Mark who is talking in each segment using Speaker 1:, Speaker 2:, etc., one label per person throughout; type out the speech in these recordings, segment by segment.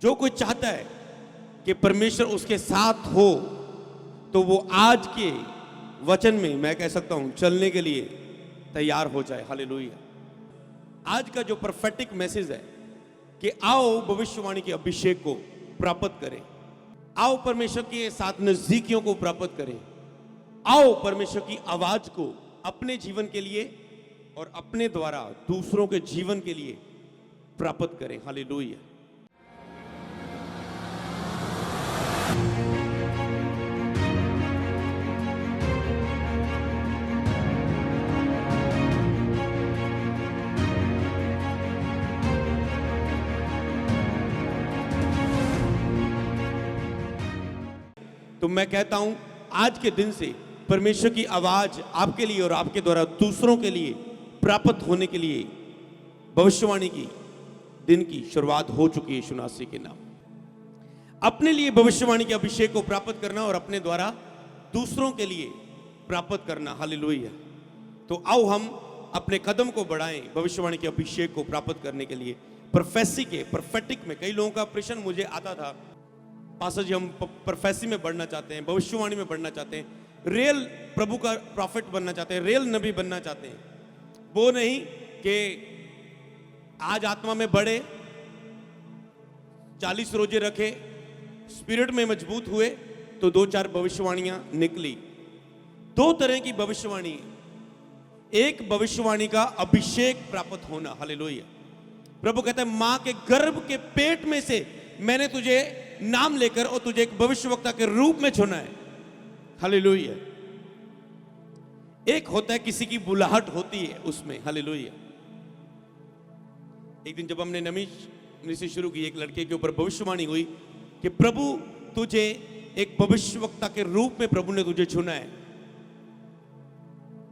Speaker 1: जो कोई चाहता है कि परमेश्वर उसके साथ हो, तो वो आज के वचन में मैं कह सकता हूं चलने के लिए तैयार हो जाए। हालेलुया। आज का जो प्रोफेटिक मैसेज है कि आओ भविष्यवाणी के अभिषेक को प्राप्त करें, आओ परमेश्वर के साथ नजदीकियों को प्राप्त करें, आओ परमेश्वर की आवाज को अपने जीवन के लिए और अपने द्वारा दूसरों के जीवन के लिए प्राप्त करें। हालेलुया। तो मैं कहता हूं आज के दिन से परमेश्वर की आवाज आपके लिए और आपके द्वारा दूसरों के लिए प्राप्त होने के लिए भविष्यवाणी की दिन की शुरुआत हो चुकी है। यीशु मसीह के नाम। अपने लिए भविष्यवाणी के अभिषेक को प्राप्त करना और अपने द्वारा दूसरों के लिए प्राप्त करना। हालेलुया। तो आओ हम अपने कदम को बढ़ाएं भविष्यवाणी के अभिषेक को प्राप्त करने के लिए। प्रोफेसी के प्रोफेटिक में कई लोगों का प्रश्न मुझे आता था, पास्टर जी हम प्रोफेसी में बढ़ना चाहते हैं, भविष्यवाणी में बढ़ना चाहते हैं, रियल प्रभु का प्रॉफिट बनना चाहते हैं, रियल नबी बनना चाहते हैं। वो नहीं कि आज आत्मा में बढ़े, 40 रोजे रखे, स्पिरिट में मजबूत हुए तो 2-4 भविष्यवाणियां निकली। 2 तरह की भविष्यवाणी है। एक भविष्यवाणी का अभिषेक प्राप्त होना। हालेलुया। प्रभु कहता है मां के गर्भ के पेट में से मैंने तुझे नाम लेकर और तुझे एक भविष्यवक्ता के रूप में चुना है। हालेलुया। एक होता है किसी की बुलाहट होती है उसमें। हालेलुया। एक दिन जब हमने नमी से शुरू की, एक लड़के के ऊपर भविष्यवाणी हुई कि प्रभु तुझे एक भविष्यवक्ता के रूप में प्रभु ने तुझे चुना है,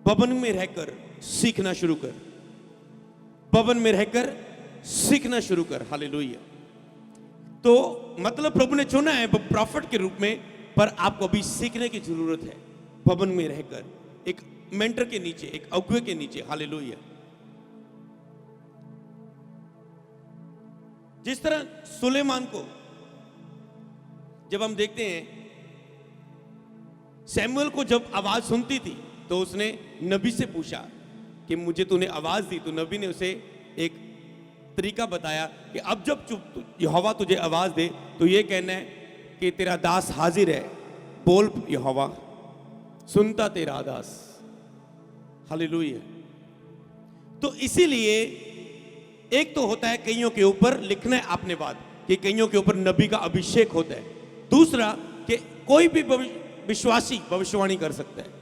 Speaker 1: भवन में रहकर सीखना शुरू कर, भवन में रहकर सीखना शुरू कर। हालेलुया। तो मतलब प्रभु ने चुना है प्रॉफिट के रूप में, पर आपको अभी सीखने की जरूरत है भवन में रहकर, एक मेंटर के नीचे, एक अगुवे के नीचे। हालेलुया। जिस तरह सुलेमान को जब हम देखते हैं, सैमुअल को जब आवाज सुनती थी तो उसने नबी से पूछा कि मुझे तूने आवाज दी, तो नबी ने उसे एक तरीका बताया कि अब जब यहोवा तुझे आवाज दे तो ये कहना है कि तेरा दास हाजिर है, बोल यहोवा, सुनता तेरा दास। हालेलुया। तो इसीलिए एक तो होता है कईयों के ऊपर लिखना है आपने बात कि कईयों के ऊपर नबी का अभिषेक होता है। दूसरा कि कोई भी विश्वासी भविष्यवाणी कर सकता है।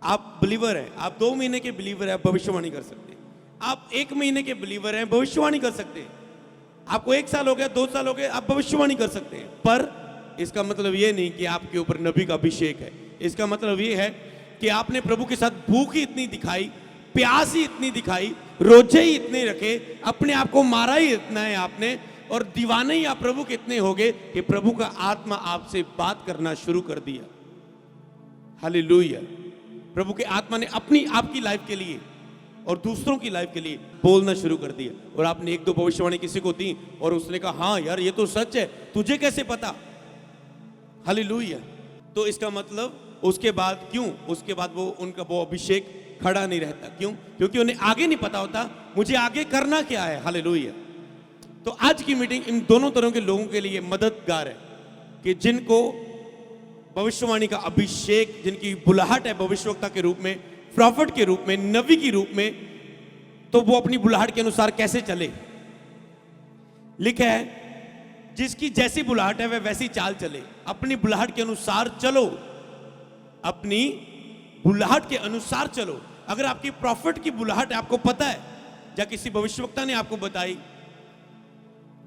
Speaker 1: आप बिलीवर हैं, आप 2 महीने के बिलीवर हैं, आप भविष्यवाणी कर सकते हैं। आप 1 महीने के बिलीवर हैं, भविष्यवाणी कर सकते हैं। आपको 1 साल हो गया, 2 साल हो गए, आप भविष्यवाणी कर सकते हैं। पर इसका मतलब ये नहीं कि आपके ऊपर नबी का अभिषेक है। इसका मतलब ये है कि आपने प्रभु के साथ भूख ही इतनी दिखाई, प्यास ही इतनी दिखाई, रोजे ही इतने रखे, अपने आप को मारा ही इतना है आपने, और दीवाने ही आप प्रभु के इतने हो गए कि प्रभु का आत्मा आपसे बात करना शुरू कर दिया। हालेलुया। प्रभु के आत्मा ने अपनी आपकी लाइफ के लिए और दूसरों की लाइफ के लिए बोलना शुरू कर दिया, और आपने 1-2 भविष्यवाणी किसी को दी और उसने कहा हाँ यार ये तो सच है, तुझे कैसे पता। हालेलुया। तो इसका मतलब उसके बाद क्यों, उसके बाद वो उनका वो अभिषेक खड़ा नहीं रहता। क्यों? क्योंकि उन्हें आगे नहीं पता होता मुझे आगे करना क्या है। हालेलुया। तो आज की मीटिंग इन दोनों तरह के लोगों के लिए मददगार है कि जिनको भविष्यवाणी का अभिषेक, जिनकी बुलाहट है भविष्यवक्ता के रूप में, प्रॉफिट के रूप में, नबी के रूप में, तो वो अपनी बुलाहट के अनुसार कैसे चले। लिखा है जिसकी जैसी बुलाहट है वह वैसी चाल चले। अपनी बुलाहट के अनुसार चलो, अपनी बुलाहट के अनुसार चलो। अगर आपकी प्रॉफिट की बुलाहट आपको पता है या किसी भविष्यवक्ता ने आपको बताई,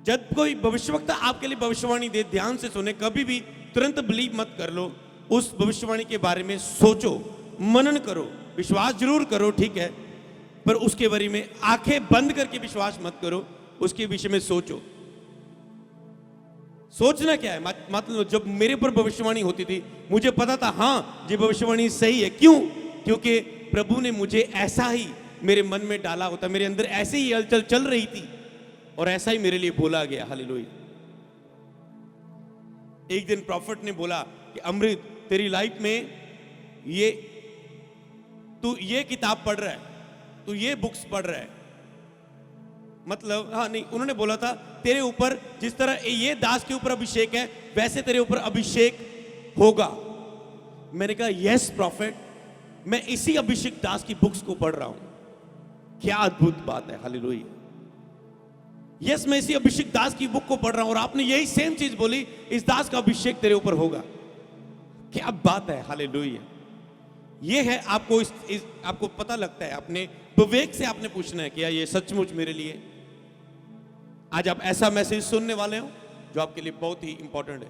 Speaker 1: जब कोई भविष्यवक्ता आपके लिए भविष्यवाणी दे, ध्यान से सुने, कभी भी तुरंत बिलीव मत कर लो। उस भविष्यवाणी के बारे में सोचो, मनन करो, विश्वास जरूर करो, ठीक है, पर उसके बारे में आंखें बंद करके विश्वास मत करो, उसके विषय में सोचो। सोचना क्या है, मतलब जब मेरे पर भविष्यवाणी होती थी मुझे पता था हाँ ये भविष्यवाणी सही है। क्यों? क्योंकि प्रभु ने मुझे ऐसा ही मेरे मन में डाला होता, मेरे अंदर ऐसे ही हलचल चल रही थी और ऐसा ही मेरे लिए बोला गया। हालेलुया। एक दिन प्रॉफिट ने बोला कि अमृत, तेरी लाइफ में ये तू ये किताब पढ़ रहा है, तू ये बुक्स पढ़ रहा है, मतलब हाँ नहीं, उन्होंने बोला था तेरे ऊपर जिस तरह ये दास के ऊपर अभिषेक है वैसे तेरे ऊपर अभिषेक होगा। मैंने कहा यस प्रॉफिट, मैं इसी अभिषेक दास की बुक्स को पढ़ रहा हूं। क्या अद्भुत बात है, हालेलुया। यस, मैं इसी अभिषेक दास की बुक को पढ़ रहा हूं और आपने यही सेम चीज बोली, इस दास का अभिषेक तेरे ऊपर होगा। क्या बात है, हालेलुया। ये है आपको आपको पता लगता है, अपने विवेक से आपने पूछना है कि ये सचमुच मेरे लिए। आज आप ऐसा मैसेज सुनने वाले हो जो आपके लिए बहुत ही इंपॉर्टेंट है।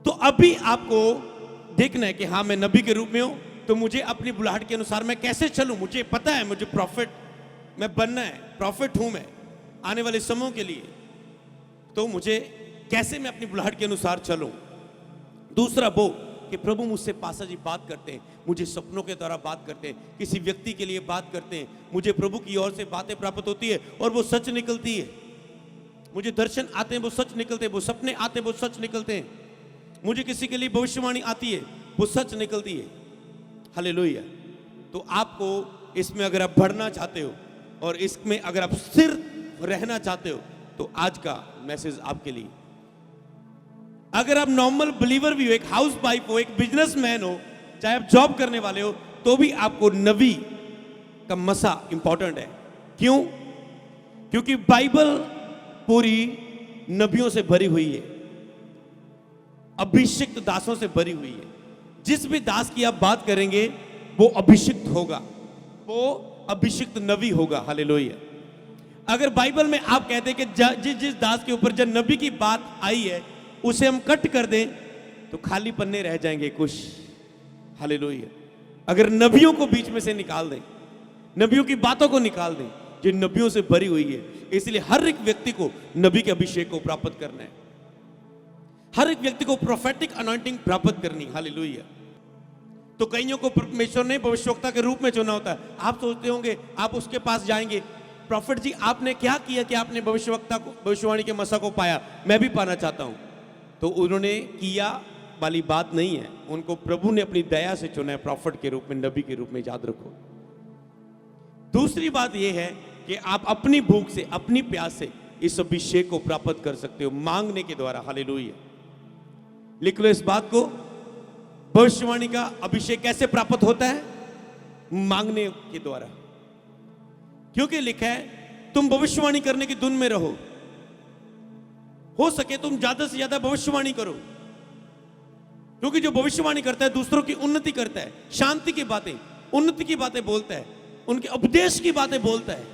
Speaker 1: तो अभी आपको देखना है कि हाँ मैं नबी के रूप में हूं, तो मुझे अपनी बुलाहट के अनुसार मैं कैसे चलूं। मुझे पता है मुझे प्रॉफिट मैं बनना है, प्रॉफिट हूं मैं आने वाले समयों के लिए, तो मुझे कैसे मैं अपनी बुलाहट के अनुसार चलूं। दूसरा वो कि प्रभु मुझसे पासा जी बात करते हैं, मुझे सपनों के द्वारा बात करते हैं, किसी व्यक्ति के लिए बात करते हैं, मुझे प्रभु की ओर से बातें प्राप्त होती है और वो सच निकलती है। मुझे दर्शन आते हैं वो सच निकलते हैं, वो सपने आते हैं वो सच निकलते हैं, मुझे किसी के लिए भविष्यवाणी आती है वो सच निकलती है। हालेलुया। तो आपको इसमें अगर आप बढ़ना चाहते हो और इसमें अगर आप स्थिर रहना चाहते हो तो आज का मैसेज आपके लिए। अगर आप नॉर्मल बिलीवर भी हो, एक हाउस वाइफ हो, एक बिजनेसमैन हो, चाहे आप जॉब करने वाले हो, तो भी आपको नबी का मसा इंपॉर्टेंट है। क्यों? क्योंकि बाइबल पूरी नबियों से भरी हुई है, अभिषिक्त दासों से भरी हुई है। जिस भी दास की आप बात करेंगे वो अभिषिक्त होगा, वो अभिषिक्त नबी होगा। हालेलुया। अगर बाइबल में आप कहते हैं कि जिस दास के ऊपर जब नबी की बात आई है उसे हम कट कर दें तो खाली पन्ने रह जाएंगे कुछ। हालेलुया। अगर नबियों को बीच में से निकाल दें, नबियों की बातों को निकाल दें जो नबियों से भरी हुई है, इसलिए हर एक व्यक्ति को नबी के अभिषेक को प्राप्त करना है, हर एक व्यक्ति को प्रोफेटिक अनॉइंटिंग प्राप्त करनी। हालेलुया। तो कईयों को परमेश्वर ने भविष्यवक्ता के रूप में चुना होता है। आप सोचते होंगे आप उसके पास जाएंगे, प्रॉफिट जी आपने क्या किया कि आपने भविष्यवक्ता को, भविष्यवाणी के मसा को पाया, मैं भी पाना चाहता हूं। तो उन्होंने किया वाली बात नहीं है, उनको प्रभु ने अपनी दया से चुना है प्रॉफिट के रूप में, नबी के रूप में। याद रखो। दूसरी बात यह है कि आप अपनी भूख से, अपनी प्यास से इस अभिषेक को प्राप्त कर सकते हो मांगने के द्वारा। हालेलुया। लिख लो इस बात को, भविष्यवाणी का अभिषेक कैसे प्राप्त होता है? मांगने के द्वारा। क्योंकि लिखा है तुम भविष्यवाणी करने की धुन में रहो, हो सके तुम ज्यादा से ज्यादा भविष्यवाणी करो, क्योंकि जो भविष्यवाणी करता है दूसरों की उन्नति करता है, शांति की बातें, उन्नति की बातें बोलता है, उनके उपदेश की बातें बोलता है।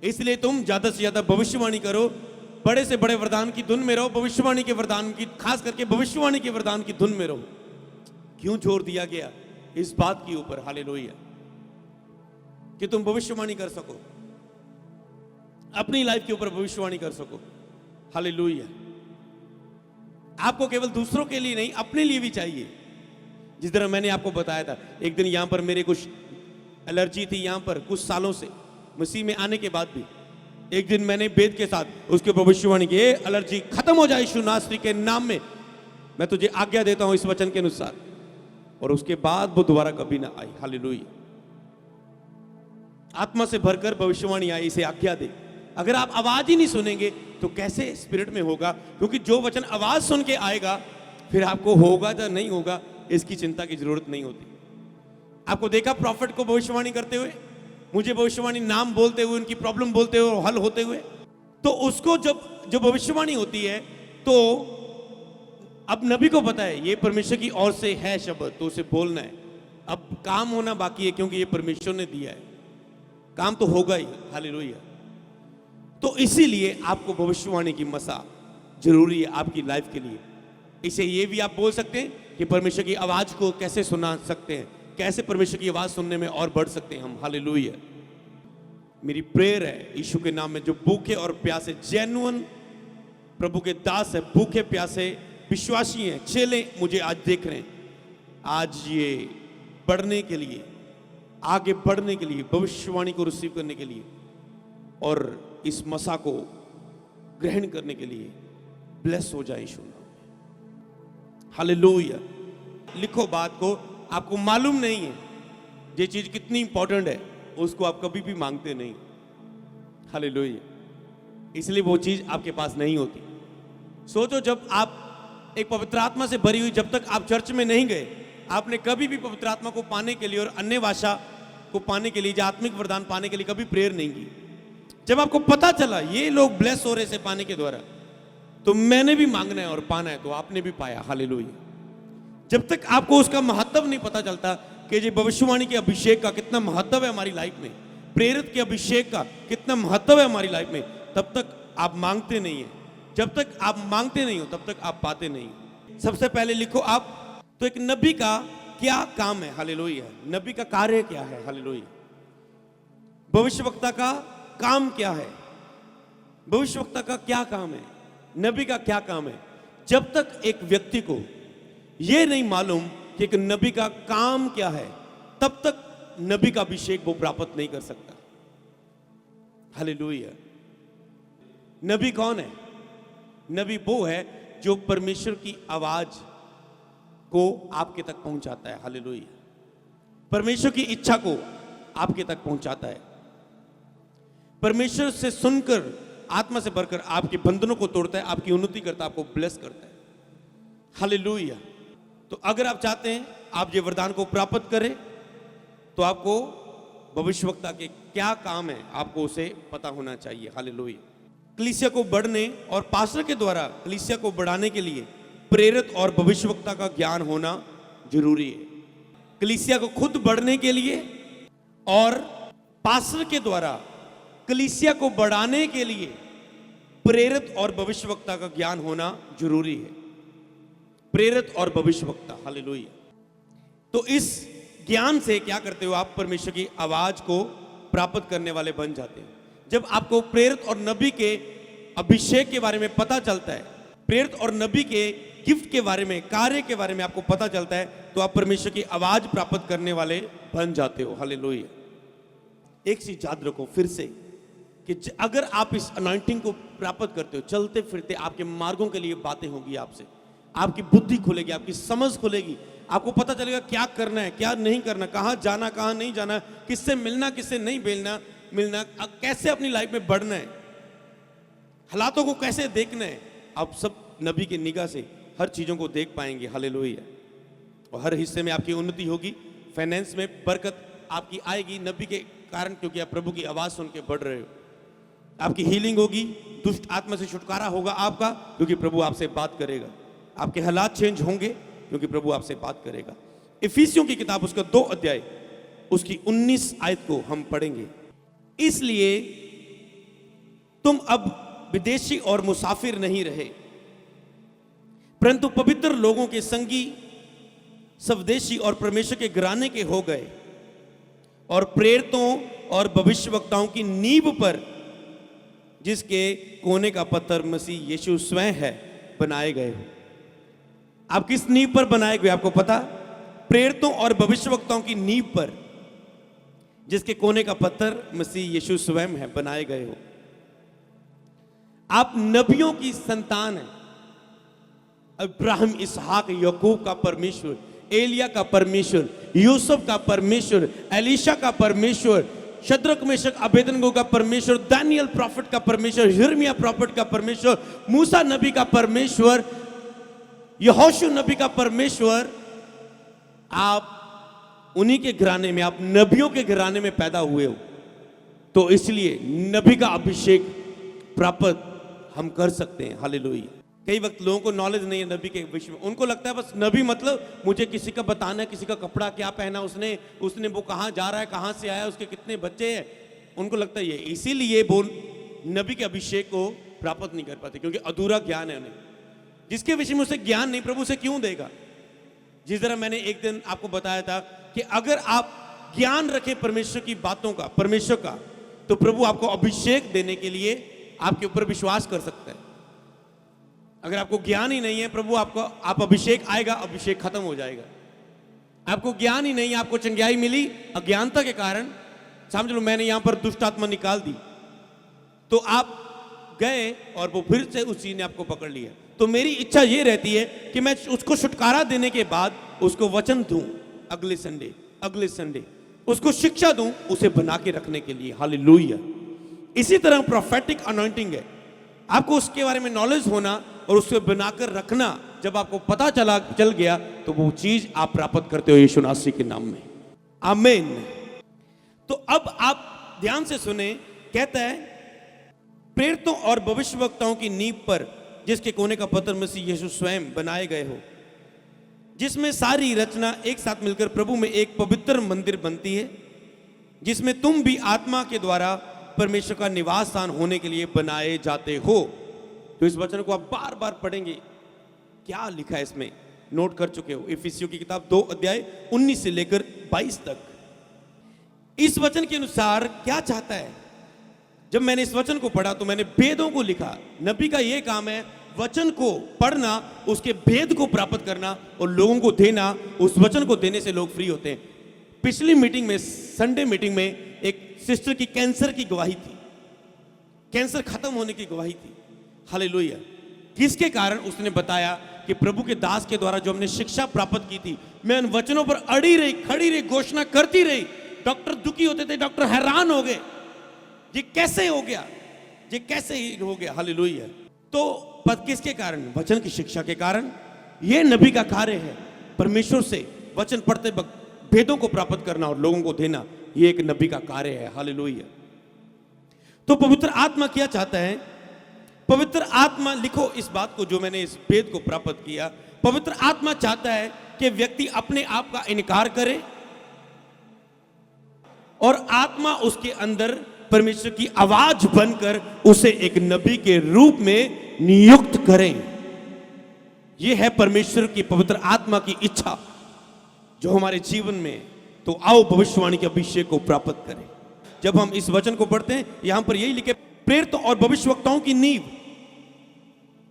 Speaker 1: इसलिए तुम ज्यादा से ज्यादा भविष्यवाणी करो, बड़े से बड़े वरदान की धुन में रहो, भविष्यवाणी के वरदान की, खास करके भविष्यवाणी के वरदान की धुन में रहो। क्यों जोर दिया गया इस बात के ऊपर? हालेलुया। कि तुम भविष्यवाणी कर सको, अपनी लाइफ के ऊपर भविष्यवाणी कर सको। हालेलुया। आपको केवल दूसरों के लिए नहीं, अपने लिए भी चाहिए। जिस तरह मैंने आपको बताया था, एक दिन यहां पर मेरे कुछ एलर्जी थी, यहां पर कुछ सालों से, मसीह में आने के बाद भी। एक दिन मैंने वेद के साथ उसके भविष्यवाणी की, एलर्जी खत्म हो जाए यीशु नासरी के नाम में, मैं तुझे आज्ञा देता हूं इस वचन के अनुसार। और उसके बाद वो दोबारा कभी ना आई। हालेलुया। आत्मा से भरकर भविष्यवाणी आई, इसे आज्ञा दे। अगर आप आवाज ही नहीं सुनेंगे तो कैसे स्पिरिट में होगा? क्योंकि जो वचन आवाज सुन के आएगा फिर आपको होगा या नहीं होगा इसकी चिंता की जरूरत नहीं होती। आपको देखा प्रॉफिट को भविष्यवाणी करते हुए, मुझे भविष्यवाणी नाम बोलते हुए, उनकी प्रॉब्लम बोलते हुए और हल होते हुए। तो उसको जो भविष्यवाणी होती है, तो अब नबी को पता है ये परमेश्वर की ओर से है शब्द, तो उसे बोलना है। अब काम होना बाकी है, क्योंकि ये परमेश्वर ने दिया है, काम तो होगा ही। हालेलुया। तो इसीलिए आपको भविष्यवाणी की मसा जरूरी है आपकी लाइफ के लिए। इसे ये भी आप बोल सकते हैं कि परमेश्वर की आवाज को कैसे सुना सकते हैं, कैसे परमेश्वर की आवाज सुनने में और बढ़ सकते हैं हम। हालेलुया। मेरी प्रेयर है यीशु के नाम में, जो भूखे और प्यासे जेन्युइन प्रभु के दास है, भूखे प्यासे विश्वासी हैं, चेले मुझे आज देख रहे हैं, आज ये बढ़ने के लिए, आगे बढ़ने के लिए, भविष्यवाणी को रिसीव करने के लिए और इस मसा को ग्रहण करने के लिए ब्लेस हो जाए यीशु। हालेलुया। लिखो बात को, आपको मालूम नहीं है ये चीज कितनी इंपॉर्टेंट है, उसको आप कभी भी मांगते नहीं। हालेलुया। इसलिए वो चीज आपके पास नहीं होती। सोचो, जब आप एक पवित्र आत्मा से भरी हुई, जब तक आप चर्च में नहीं गए, आपने कभी भी पवित्र आत्मा को पाने के लिए और अन्य भाषा को पाने के लिए, आत्मिक वरदान पाने के लिए कभी प्रेयर नहीं की। जब आपको पता चला ये लोग ब्लेस हो रहे से पाने के द्वारा, तो मैंने भी मांगना है और पाना है, तो आपने भी पाया। हालेलुया। जब तक आपको उसका महत्व नहीं पता चलता कि ये भविष्यवाणी के अभिषेक का कितना महत्व है हमारी लाइफ में, प्रेरित के अभिषेक का कितना महत्व है हमारी लाइफ में, तब तक आप मांगते नहीं है। जब तक आप मांगते नहीं हो तब तक आप पाते नहीं हो। सबसे पहले लिखो आप, तो एक नबी का क्या काम है? हालेलुया। नबी का कार्य क्या है? हालेलुया। भविष्यवक्ता का काम क्या है? भविष्यवक्ता का क्या काम है? नबी का क्या काम है? जब तक एक व्यक्ति को यह नहीं मालूम कि एक नबी का काम क्या है, तब तक नबी का अभिषेक वो प्राप्त नहीं कर सकता। हालेलुया। नबी कौन है? नबी वो है जो परमेश्वर की आवाज को आपके तक पहुंचाता है। हालेलुया। परमेश्वर की इच्छा को आपके तक पहुंचाता है। परमेश्वर से सुनकर, आत्मा से भरकर आपके बंधनों को तोड़ता है, आपकी उन्नति करता है, आपको ब्लेस करता है। हालेलुया। तो अगर आप चाहते हैं आप ये वरदान को प्राप्त करें, तो आपको भविष्यवक्ता के क्या काम है आपको उसे पता होना चाहिए। हालेलुया। कलीसिया को बढ़ने और पास्टर के द्वारा कलीसिया को बढ़ाने के लिए प्रेरित और भविष्यवक्ता का ज्ञान होना जरूरी है। कलीसिया को खुद बढ़ने के लिए और पास्टर के द्वारा कलीसिया को बढ़ाने के लिए प्रेरित और भविष्यवक्ता का ज्ञान होना जरूरी है। प्रेरित और भविष्यवक्ता। हालेलुया। तो इस ज्ञान से क्या करते हो आप? परमेश्वर की आवाज को प्राप्त करने वाले बन जाते हैं। जब आपको प्रेरित और नबी के अभिषेक के बारे में पता चलता है, प्रेरित और नबी के गिफ्ट के बारे में, कार्य के बारे में आपको पता चलता है, तो आप परमेश्वर की आवाज प्राप्त करने वाले बन जाते हो। हालेलुया। एक चीज याद रखो फिर से कि अगर आप इस अनॉइंटिंग को प्राप्त करते हो, चलते फिरते आपके मार्गों के लिए बातें होगी आपसे, आपकी बुद्धि खुलेगी, आपकी समझ खुलेगी, आपको पता चलेगा क्या करना है, क्या नहीं करना, कहां जाना, कहां नहीं जाना, किससे मिलना, किससे नहीं मिलना, कैसे अपनी लाइफ में बढ़ना है, हालातों को कैसे देखना है। आप सब नबी की निगाह से हर चीजों को देख पाएंगे। हालेलुया। और हर हिस्से में आपकी उन्नति होगी, फाइनेंस में बरकत आपकी आएगी नबी के कारण, क्योंकि आप प्रभु की आवाज सुन के बढ़ रहे हो। आपकी हीलिंग होगी, दुष्ट आत्मा से छुटकारा होगा आपका, क्योंकि प्रभु आपसे बात करेगा। आपके हालात चेंज होंगे क्योंकि प्रभु आपसे बात करेगा। इफिसियों की किताब उसका 2 अध्याय उसकी 19 आयत को हम पढ़ेंगे। इसलिए तुम अब विदेशी और मुसाफिर नहीं रहे, परंतु पवित्र लोगों के संगी, स्वदेशी और परमेश्वर के घराने के हो गए, और प्रेरितों और भविष्यवक्ताओं की नींव पर, जिसके कोने का पत्थर मसीह यीशु स्वयं है, बनाए गए हो। आप किस नींव पर बनाए गए आपको पता? प्रेरितों और भविष्यवक्ताओं की नींव पर, जिसके कोने का पत्थर मसीह यीशु स्वयं है, बनाए गए हो। आप नबियों की संतान हैं। अब्राहम, इसहाक, याकूब का परमेश्वर, एलिया का परमेश्वर, यूसुफ का परमेश्वर, एलीशा का परमेश्वर, शद्रक, मेशक, अबेदनगो का परमेश्वर, दानियल प्रॉफिट का परमेश्वर, यिर्मयाह प्रॉफिट का परमेश्वर, मूसा नबी का परमेश्वर, यहोशू नबी का परमेश्वर। आप उन्हीं के घराने में, आप नबियों के घराने में पैदा हुए हो, तो इसलिए नबी का अभिषेक प्राप्त हम कर सकते हैं। हालेलुया। कई वक्त लोगों को नॉलेज नहीं है नबी के विषय में। उनको लगता है बस नबी मतलब मुझे किसी का बताना है, किसी का कपड़ा क्या पहना उसने वो कहाँ जा रहा है, कहाँ से आया, उसके कितने बच्चे हैं। उनको लगता है ये, इसीलिए वो नबी के अभिषेक को प्राप्त नहीं कर पाते, क्योंकि अधूरा ज्ञान है उन्हें। जिसके विषय में उसे ज्ञान नहीं, प्रभु उसे क्यों देगा? जिस तरह मैंने एक दिन आपको बताया था कि अगर आप ज्ञान रखें परमेश्वर की बातों का, परमेश्वर का, तो प्रभु आपको अभिषेक देने के लिए आपके ऊपर विश्वास कर सकता है। अगर आपको ज्ञान ही नहीं है, प्रभु आप अभिषेक आएगा, अभिषेक खत्म हो जाएगा। आपको ज्ञान ही नहीं, आपको चंगाई मिली अज्ञानता के कारण, समझ लो मैंने यहां पर दुष्ट आत्मा निकाल दी, तो आप गए और वो फिर से उस चीज ने आपको पकड़ लिया। तो मेरी इच्छा ये रहती है कि मैं उसको छुटकारा देने के बाद उसको वचन दूं, अगले संडे उसको शिक्षा दूं, उसे बना के रखने के लिए। हालेलुया। इसी तरह प्रोफेटिक अनॉइंटिंग है, आपको उसके बारे में नॉलेज होना और उसको बनाकर रखना। जब आपको पता चल गया तो वो चीज आप प्राप्त करते हो यीशु मसीह के नाम में। आमीन। तो अब आप ध्यान से सुने, कहता है प्रेरितों और भविष्यवक्ताओं की नींव पर, जिसके कोने का पत्थर मसीह यीशु स्वयं बनाए गए हो, जिसमें सारी रचना एक साथ मिलकर प्रभु में एक पवित्र मंदिर बनती है, जिसमें तुम भी आत्मा के द्वारा परमेश्वर का निवास स्थान होने के लिए बनाए जाते हो। तो इस वचन को आप बार बार पढ़ेंगे, क्या लिखा है इसमें, नोट कर चुके हो। इफिसियों की किताब 2 अध्याय 19 से लेकर 22 तक। इस वचन के अनुसार क्या चाहता है? जब मैंने इस वचन को पढ़ा तो मैंने भेदों को लिखा। नबी का यह काम है वचन को पढ़ना, उसके भेद को प्राप्त करना और लोगों को देना। उस वचन को देने से लोग फ्री होते हैं। पिछली मीटिंग में, संडे मीटिंग में, एक सिस्टर की कैंसर की गवाही थी, कैंसर खत्म होने की गवाही थी। हालेलुया। किसके कारण? उसने बताया कि प्रभु के दास के द्वारा जो हमने शिक्षा प्राप्त की थी, मैं उन वचनों पर अड़ी रही, खड़ी रही, घोषणा करती रही। डॉक्टर दुखी होते थे, डॉक्टर हैरान हो गए, ये कैसे हो गया, ये कैसे हो गया। हालेलुया। तो पद किसके कारण? वचन की शिक्षा के कारण। यह नबी का कार्य है, परमेश्वर से वचन पढ़ते वक्त भेदों को प्राप्त करना और लोगों को देना। यह एक नबी का कार्य है। हालेलुया। तो पवित्र आत्मा क्या चाहता है? पवित्र आत्मा, लिखो इस बात को जो मैंने इस भेद को प्राप्त किया। पवित्र आत्मा चाहता है कि व्यक्ति अपने आप का इनकार करे और आत्मा उसके अंदर परमेश्वर की आवाज बनकर उसे एक नबी के रूप में नियुक्त करें। यह है परमेश्वर की पवित्र आत्मा की इच्छा जो हमारे जीवन में। तो आओ भविष्यवाणी के अभिषेक को प्राप्त करें। जब हम इस वचन को पढ़ते हैं, यहां पर यही लिखे, प्रेरितों और भविष्यवक्ताओं की नींव,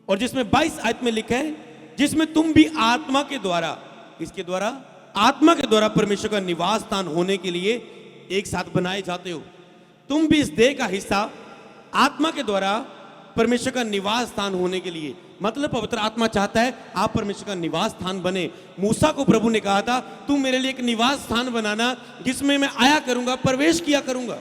Speaker 1: और जिसमें 22 आयत में लिखा है, जिसमें तुम भी आत्मा के द्वारा, किसके द्वारा? आत्मा के द्वारा परमेश्वर का निवास स्थान होने के लिए एक साथ बनाए जाते हो। तुम भी इस देह का हिस्सा, आत्मा के द्वारा परमेश्वर का निवास स्थान होने के लिए। मतलब पवित्र आत्मा चाहता है आप परमेश्वर का निवास स्थान बने। मूसा को प्रभु ने कहा था, तू मेरे लिए एक निवास स्थान बनाना जिसमें मैं आया करूंगा, प्रवेश किया करूंगा।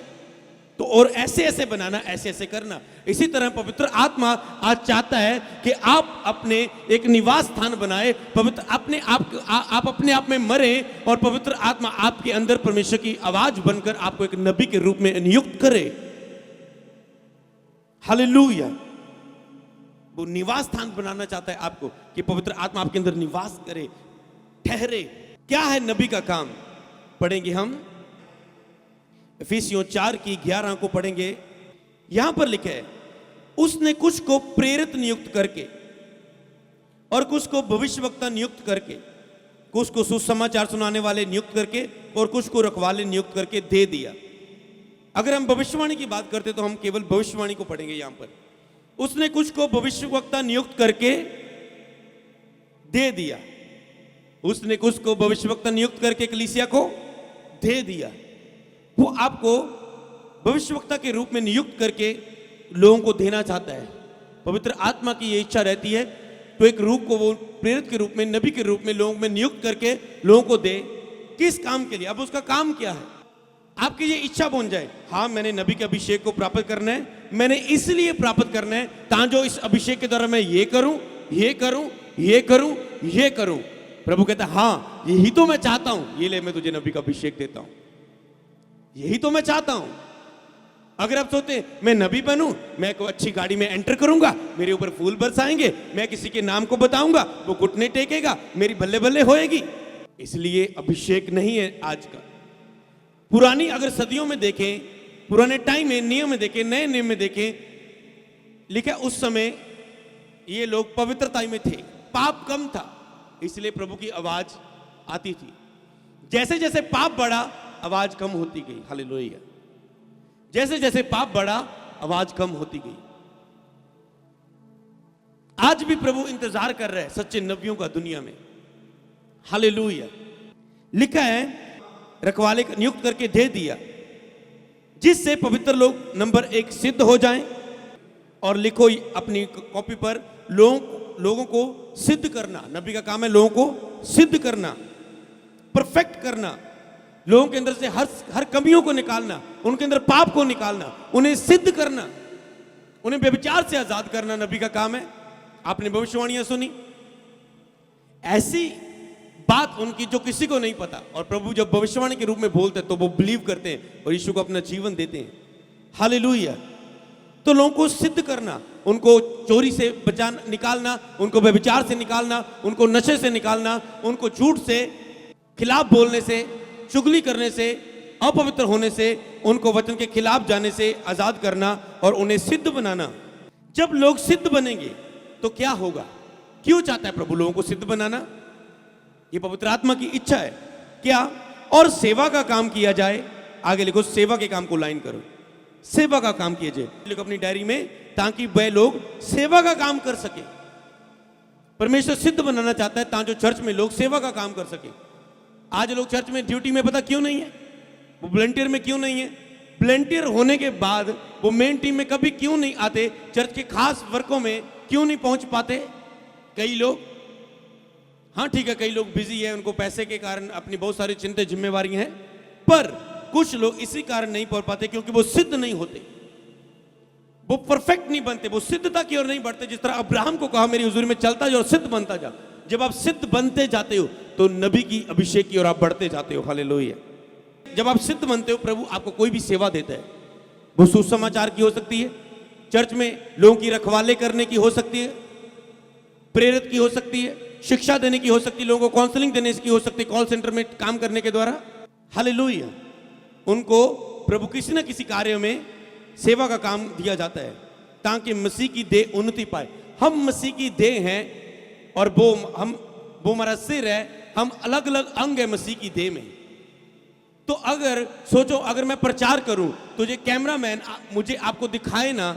Speaker 1: तो और ऐसे ऐसे बनाना, ऐसे ऐसे करना। इसी तरह पवित्र आत्मा आज चाहता है कि आप अपने एक निवास स्थान बनाए, पवित्र अपने आप अपने आप में मरे और पवित्र आत्मा आपके अंदर परमेश्वर की आवाज बनकर आपको एक नबी के रूप में नियुक्त करे। हालेलुया। वो निवास स्थान बनाना चाहता है आपको कि पवित्र आत्मा आपके अंदर निवास करे, ठहरे। क्या है नबी का काम? पढ़ेंगे हम इफिसियों 4 की 11 को पढ़ेंगे। यहां पर लिखा है, उसने कुछ को प्रेरित नियुक्त करके और कुछ को भविष्यवक्ता नियुक्त करके, कुछ को सुसमाचार सुनाने वाले नियुक्त करके और कुछ को रखवाले नियुक्त करके दे दिया। अगर हम भविष्यवाणी की बात करते तो हम केवल भविष्यवाणी को पढ़ेंगे। यहां पर उसने कुछ को भविष्यवक्ता नियुक्त करके दे दिया, उसने कुछ को भविष्यवक्ता नियुक्त करके कलीसिया को दे दिया। वो आपको भविष्यवक्ता के रूप में नियुक्त करके लोगों को देना चाहता है। पवित्र आत्मा की ये इच्छा रहती है तो एक रूप को वो प्रेरित के रूप में, नबी के रूप में लोगों में नियुक्त करके लोगों को दे। किस काम के लिए? अब उसका काम क्या है? आपकी ये इच्छा बन जाए, हाँ मैंने नबी के अभिषेक को प्राप्त करना है, मैंने इसलिए प्राप्त करना है ताकि इस अभिषेक के द्वारा मैं ये करूं, ये करूं, ये करूं, ये करूं। प्रभु कहता है हाँ यही तो मैं चाहता हूं, ये ले मैं तुझे नबी का अभिषेक देता हूं, यही तो मैं चाहता हूं। अगर आप सोचते मैं नबी बनूं, मैं कोई अच्छी गाड़ी में एंटर करूंगा, मेरे ऊपर फूल बरसाएंगे, मैं किसी के नाम को बताऊंगा, वो घुटने टेकेगा, मेरी बल्ले बल्ले होएगी, इसलिए अभिषेक नहीं है आज का। पुरानी अगर सदियों में देखें, पुराने टाइम में नियम में देखें, नए नियम में देखें, लिखा उस समय ये लोग पवित्रता में थे, पाप कम था, इसलिए प्रभु की आवाज आती थी। जैसे जैसे पाप बढ़ा आवाज कम होती गई। हालेलुया। जैसे जैसे पाप बढ़ा आवाज कम होती गई। आज भी प्रभु इंतजार कर रहे हैं सच्चे नबियों का दुनिया में। हालेलुया। लिखा है रखवाले नियुक्त करके दे दिया, जिससे पवित्र लोग नंबर 1 सिद्ध हो जाएं और लिखो अपनी कॉपी पर, लोगों को सिद्ध करना। नबी का काम है लोगों को सिद्ध करना, परफेक्ट करना, लोगों के अंदर से हर कमियों को निकालना, उनके अंदर पाप को निकालना, उन्हें सिद्ध करना, उन्हें व्यभिचार से आजाद करना नबी का काम है। आपने भविष्यवाणियां सुनी, ऐसी बात उनकी जो किसी को नहीं पता, और प्रभु जब भविष्यवाणी के रूप में बोलते हैं तो वो बिलीव करते हैं और यीशु को अपना जीवन देते हैं। हालेलुया। तो लोगों को सिद्ध करना, उनको चोरी से निकालना, उनको व्यभिचार से निकालना, उनको नशे से निकालना, उनको झूठ से खिलाफ बोलने से, चुगली करने से, अपवित्र होने से, उनको वचन के खिलाफ जाने से आजाद करना और उन्हें सिद्ध बनाना। जब लोग सिद्ध बनेंगे तो क्या होगा? क्यों चाहता है प्रभु लोगों को सिद्ध बनाना? ये पवित्र आत्मा की इच्छा है। क्या? और सेवा का काम किया जाए। आगे लिखो, सेवा के काम को लाइन करो, सेवा का काम किया जाए। लिखो अपनी डायरी में, ताकि वह लोग सेवा का काम कर सके। परमेश्वर सिद्ध बनाना चाहता है ताकि चर्च में लोग सेवा का काम कर सके। आज लोग चर्च में ड्यूटी में पता क्यों नहीं है? वो वॉलंटियर में क्यों नहीं है? वॉलंटियर होने के बाद वो मेन टीम में कभी क्यों नहीं आते? चर्च के खास वर्कों में क्यों नहीं पहुंच पाते? कई लोग, हाँ ठीक है, कई लोग बिजी है, उनको पैसे के कारण अपनी बहुत सारी चिंता जिम्मेवारी हैं, पर कुछ लोग इसी कारण नहीं पहुंच पाते क्योंकि वो सिद्ध नहीं होते, वो परफेक्ट नहीं बनते, वो सिद्धता की ओर नहीं बढ़ते। जिस तरह अब्राहम को कहा मेरी हुजूरी में चलता जा और सिद्ध बनता जा। जब आप सिद्ध बनते जाते हो तो नबी की अभिषेक की ओर आप बढ़ते जाते हो। हालेलुया। जब आप सिद्ध बनते हो, प्रभु आपको कोई भी सेवा देता है, वो सुसमाचार की हो सकती है, चर्च में लोगों की रखवाले करने की हो सकती है, प्रेरित की हो सकती है, शिक्षा देने की हो सकती है, लोगों को काउंसलिंग देने की हो सकती है, कॉल सेंटर में काम करने के द्वारा। हालेलुया। उनको प्रभु किसी न किसी कार्य में सेवा का काम दिया जाता है ताकि मसीह की देह उन्नति पाए। हम मसीह की देह हैं और वो हमारा सिर है, हम अलग अलग अंग है मसीह की देह में। तो अगर सोचो, अगर मैं प्रचार करूं तो ये कैमरामैन मुझे आपको दिखाए ना,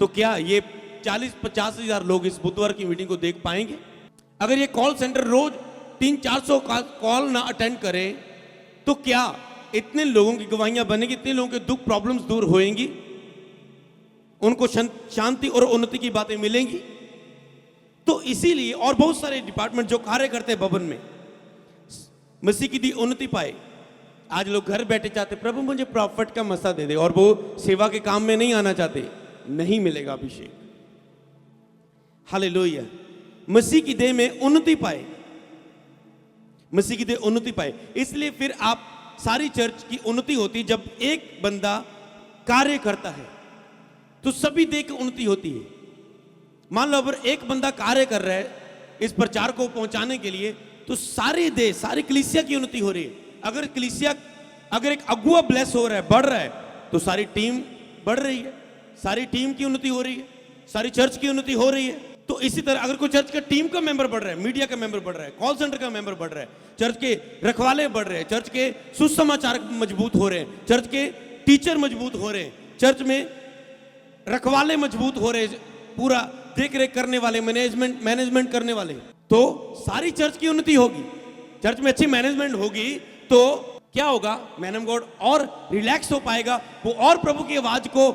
Speaker 1: तो क्या ये 40-50 हजार लोग इस बुधवार की मीटिंग को देख पाएंगे? अगर ये कॉल सेंटर रोज 300-400 कॉल ना अटेंड करें तो क्या इतने लोगों की गवाहियां बनेगी? इतने लोगों के दुख प्रॉब्लम्स दूर होएंगी? उनको शांति और उन्नति की बातें मिलेंगी? तो इसीलिए, और बहुत सारे डिपार्टमेंट जो कार्य करते हैं भवन में, मसीह की दी उन्नति पाए। आज लोग घर बैठे चाहते, प्रभु मुझे प्रॉफिट का मसा दे दे, और वो सेवा के काम में नहीं आना चाहते। नहीं मिलेगा अभिषेक। हालेलुया। मसीह की देह में उन्नति पाए, मसीह की देह उन्नति पाए। इसलिए फिर आप सारी चर्च की उन्नति होती है जब एक बंदा कार्य करता है तो सभी देह की उन्नति होती है। मान लो अगर एक बंदा कार्य कर रहा है इस प्रचार को पहुंचाने के लिए, तो सारी देह, सारी कलीसिया की उन्नति हो रही है। अगर एक अगुआ ब्लेस हो रहा है, बढ़ रहा है, तो सारी टीम बढ़ रही है, सारी टीम की उन्नति हो रही है, सारी चर्च की उन्नति हो रही है। तो इसी तरह अगर कोई चर्च का टीम का मेंबर बढ़ रहा है, मीडिया का मेंबर बढ़ रहा है, कॉल सेंटर का मेंबर बढ़ रहा है, चर्च के रखवाले बढ़ रहे हैं, चर्च के सुसमाचार मजबूत हो रहे हैं, चर्च के टीचर मजबूत हो रहे हैं, चर्च में रखवाले मजबूत हो रहे हैं, पूरा देख रेख करने वाले, मैनेजमेंट करने वाले, तो सारी चर्च की उन्नति होगी। चर्च में अच्छी मैनेजमेंट होगी तो क्या होगा? मैन ऑफ गॉड और रिलैक्स हो पाएगा, वो और प्रभु की आवाज को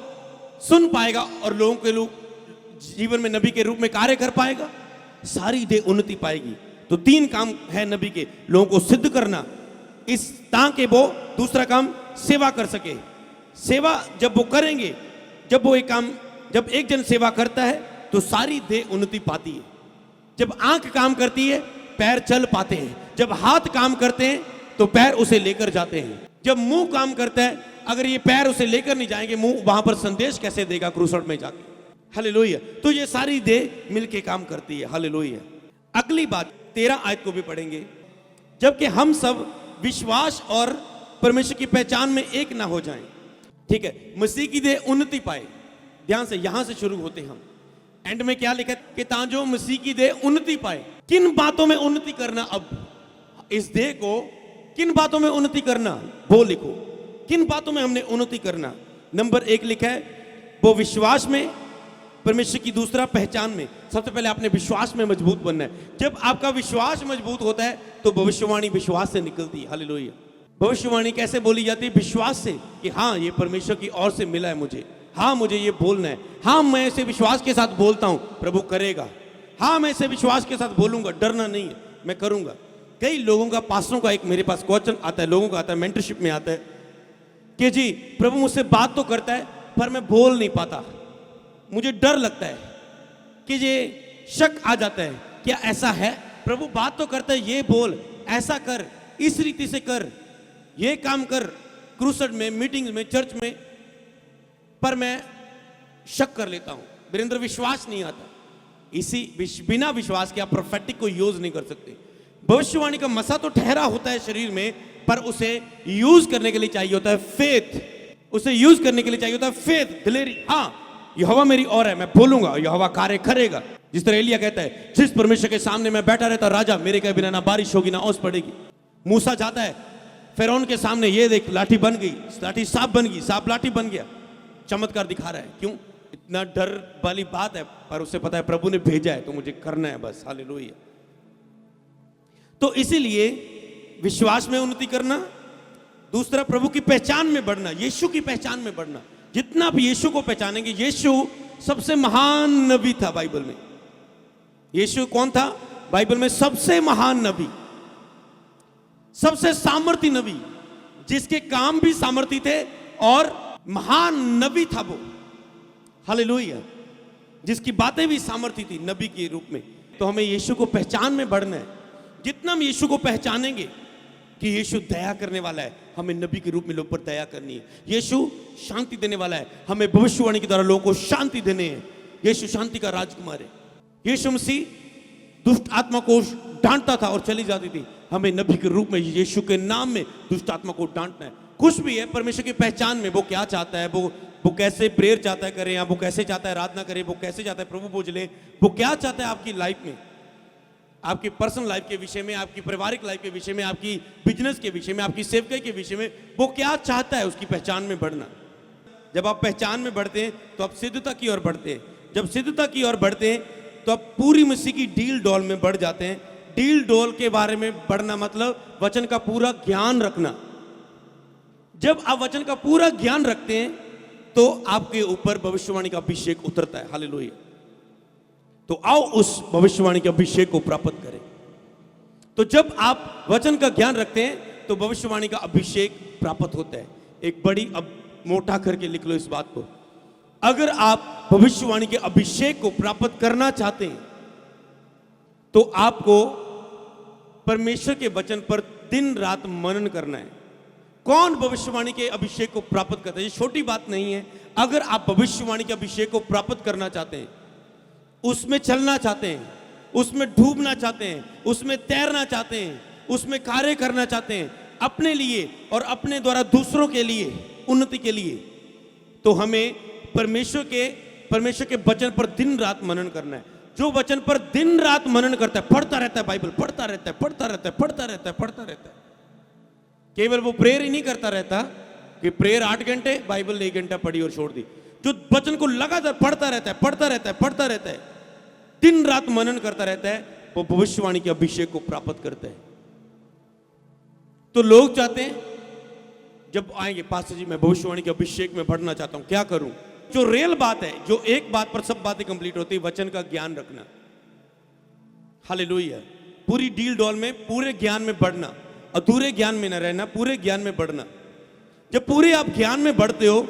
Speaker 1: सुन पाएगा और लोगों के लोग जीवन में नबी के रूप में कार्य कर पाएगा, सारी देह उन्नति पाएगी। तो 3 काम है नबी के, लोगों को सिद्ध करना, इस ताकि वो दूसरा काम सेवा कर सके। सेवा जब वो करेंगे, जब एक जन सेवा करता है तो सारी देह उन्नति पाती है। जब आंख काम करती है पैर चल पाते हैं, जब हाथ काम करते हैं तो पैर उसे लेकर जाते हैं, जब मुंह काम करता है, अगर ये पैर उसे लेकर नहीं जाएंगे, मुंह वहां पर संदेश कैसे देगा क्रूसड में जाके? हालेलुया। तो ये सारी देह मिलके काम करती है। हालेलुया। अगली बात 13 आयत को भी पढ़ेंगे। जबकि हम सब विश्वास और परमेश्वर की पहचान में एक ना हो जाएं। ठीक है, मसीह की देह उन्नति पाए। ध्यान से, यहां से शुरू होते हम। एंड में क्या लिखा कि ताजो मसीह की देह उन्नति पाए। किन बातों में उन्नति करना? अब इस देह को किन बातों में उन्नति करना, वो लिखो। किन बातों में हमने उन्नति करना? नंबर 1 लिखा है, वो विश्वास में, परमेश्वर की दूसरा पहचान में। सबसे पहले आपने विश्वास में मजबूत बनना है। जब आपका विश्वास मजबूत होता है तो भविष्यवाणी विश्वास से निकलती है। हालेलुया। भविष्यवाणी कैसे बोली जाती है? विश्वास से, कि हाँ ये परमेश्वर की ओर से मिला है मुझे, हाँ मुझे ये बोलना है, हाँ मैं ऐसे विश्वास के साथ बोलता हूं, प्रभु करेगा। हाँ मैं ऐसे विश्वास के साथ बोलूंगा, डरना नहीं है, मैं करूंगा। कई लोगों का, पास्टरों का एक मेरे पास क्वेश्चन आता है, लोगों का आता है, मेंटरशिप में आता है कि जी प्रभु मुझसे बात तो करता है पर मैं बोल नहीं पाता, मुझे डर लगता है कि ये शक आ जाता है, क्या ऐसा है? प्रभु बात तो करता है, ये बोल, ऐसा कर, इस रीति से कर, ये काम कर, क्रूसेड में, मीटिंग्स में, चर्च में, पर मैं शक कर लेता हूं, मेरे अंदर विश्वास नहीं आता। बिना विश्वास के आप प्रोफेटिक को यूज नहीं कर सकते। भविष्यवाणी का मसा तो ठहरा होता है शरीर में, पर उसे यूज करने के लिए चाहिए होता है फेथ, उसे यूज करने के लिए चाहिए होता है फेथ, दिलेरी। हाँ यहोवा मेरी और है, मैं बोलूंगा, यहोवा कार्य करेगा। जिस तरह एलिया कहता है, जिस परमेश्वर के सामने मैं बैठा रहता राजा, मेरे कहे बिना ना बारिश होगी ना ओस पड़ेगी। मूसा जाता है फिरौन के सामने, ये देख लाठी बन गई, लाठी सांप बन गई, सांप लाठी बन गया, चमत्कार दिखा रहा है। क्यों? इतना डर वाली बात है, पर उसे पता है प्रभु ने भेजा है तो मुझे करना है बस, हालेलुया। तो इसीलिए विश्वास में उन्नति करना, दूसरा प्रभु की पहचान में बढ़ना, यीशु की पहचान में बढ़ना। जितना आप यीशु को पहचानेंगे, यीशु सबसे महान नबी था बाइबल में। यीशु कौन था बाइबल में? सबसे महान नबी, सबसे सामर्थी नबी, जिसके काम भी सामर्थी थे और महान नबी था वो, हालेलुया, जिसकी बातें भी सामर्थी थी नबी के रूप में। तो हमें यीशु को पहचान में बढ़ना है। जितना हम यीशु को पहचानेंगे कि यीशु दया करने वाला है, हमें नबी के रूप में लोग पर दया करनी है। यीशु शांति देने वाला है, हमें भविष्यवाणी के द्वारा लोगों को शांति देने हैं। यीशु शांति का राजकुमार है। यीशु मसीह दुष्ट आत्मा को डांटता था और चली जाती थी, हमें नबी के रूप में यीशु के नाम में दुष्ट आत्मा को डांटना है। कुछ भी है परमेश्वर की पहचान में, वो क्या चाहता है, वो कैसे प्रेयर चाहता है करें, या वो कैसे चाहता है आराधना करें, वो कैसे चाहता है प्रभु पूज ले, वो क्या चाहता है आपकी लाइफ में, आपकी पर्सनल लाइफ के विषय में, आपकी पारिवारिक लाइफ के विषय में, आपकी बिजनेस के विषय में, आपकी सेवकाई के विषय में, वो क्या चाहता है, उसकी पहचान में बढ़ना। जब आप पहचान में बढ़ते हैं तो आप सिद्धता की ओर बढ़ते हैं। जब सिद्धता की ओर बढ़ते हैं तो आप पूरी मसीह की डील डोल में बढ़ जाते हैं। डील डोल के बारे में बढ़ना मतलब वचन का पूरा ज्ञान रखना। जब आप वचन का पूरा ज्ञान रखते हैं तो आपके ऊपर भविष्यवाणी का अभिषेक उतरता है, हालेलुया। तो आओ उस भविष्यवाणी के अभिषेक को प्राप्त करें। तो जब आप वचन का ज्ञान रखते हैं तो भविष्यवाणी का अभिषेक प्राप्त होता है। एक बड़ी, अब मोटा करके लिख लो इस बात को, अगर आप भविष्यवाणी के अभिषेक को प्राप्त करना चाहते हैं तो आपको परमेश्वर के वचन पर दिन रात मनन करना है। कौन भविष्यवाणी के अभिषेक को प्राप्त करता है? ये छोटी बात नहीं है। अगर आप भविष्यवाणी के अभिषेक को प्राप्त करना चाहते हैं, उसमें चलना चाहते हैं, उसमें डूबना चाहते हैं, उसमें तैरना चाहते हैं, उसमें कार्य करना चाहते हैं अपने लिए और अपने द्वारा दूसरों के लिए, उन्नति के लिए, तो हमें परमेश्वर के वचन पर दिन रात मनन करना है। जो वचन पर दिन रात मनन करता है, पढ़ता रहता है, बाइबल पढ़ता रहता है, पढ़ता रहता है, पढ़ता रहता है, पढ़ता रहता है, केवल वो प्रेयर ही नहीं करता रहता कि प्रेयर 8 घंटे, बाइबल 1 घंटा पढ़ी और छोड़ दी। जो वचन को लगातार पढ़ता रहता है, पढ़ता रहता है, पढ़ता रहता है, दिन रात मनन करता रहता है, वो भविष्यवाणी के अभिषेक को प्राप्त करता है। तो लोग चाहते हैं जब आएंगे, पास्टर जी मैं भविष्यवाणी के अभिषेक में बढ़ना चाहता हूं, क्या करूं? जो रियल बात है, जो एक बात पर सब बातें कंप्लीट होती है, वचन का ज्ञान रखना, हालेलुया। पूरी डील डॉल में पूरे ज्ञान में बढ़ना, अधूरे ज्ञान में न रहना, पूरे ज्ञान में बढ़ना। जब पूरे आप ज्ञान में बढ़ते हो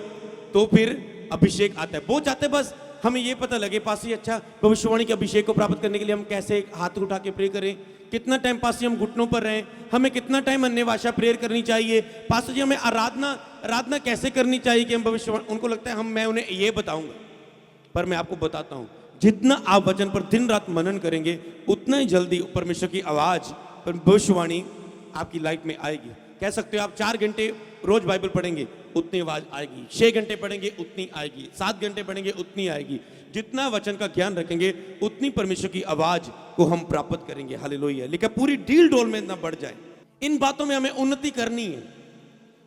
Speaker 1: तो फिर अभिषेक आता है। वो चाहते बस हमें ये पता लगे पास ही, अच्छा भविष्यवाणी के अभिषेक को प्राप्त करने के लिए हम कैसे हाथ उठा के प्रे करें, कितना टाइम पास जी हम घुटनों पर रहें, हमें कितना टाइम अन्य भाषा प्रेयर करनी चाहिए, पास जी हमें आराधना कैसे करनी चाहिए कि हम भविष्यवाणी, उनको लगता है मैं उन्हें ये बताऊंगा। पर मैं आपको बताता हूं, जितना आप वचन पर दिन रात मनन करेंगे उतना ही जल्दी परमेश्वर की आवाज, भविष्यवाणी आपकी लाइफ में आएगी। कह सकते हो आप 4 घंटे रोज बाइबल पढ़ेंगे उतनी आवाज आएगी, 6 घंटे पढ़ेंगे उतनी आएगी, 7 घंटे पढ़ेंगे उतनी आएगी। जितना वचन का ज्ञान रखेंगे उतनी परमेश्वर की आवाज को हम प्राप्त करेंगे, हालेलुया। लेकिन पूरी डील डोल में ना बढ़ जाए। इन बातों में हमें उन्नति करनी है।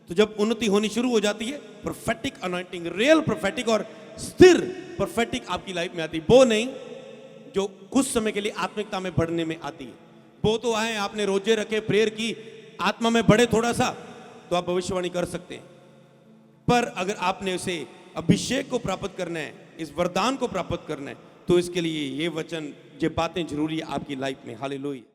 Speaker 1: तो जब उन्नति होनी शुरू हो जाती है, प्रोफेटिक अनॉइंटिंग, रियल प्रोफेटिक और स्थिर प्रोफेटिक आपकी लाइफ में आती है। वो नहीं जो कुछ समय के लिए आत्मिकता में बढ़ने में आती है। वो तो आए, आपने रोजे रखे, प्रेयर की, आत्मा में बढ़े थोड़ा सा, तो आप भविष्यवाणी कर सकते हैं। पर अगर आपने उसे अभिषेक को प्राप्त करना है, इस वरदान को प्राप्त करना है, तो इसके लिए ये वचन, ये बातें जरूरी है आपकी लाइफ में। हालेलुया।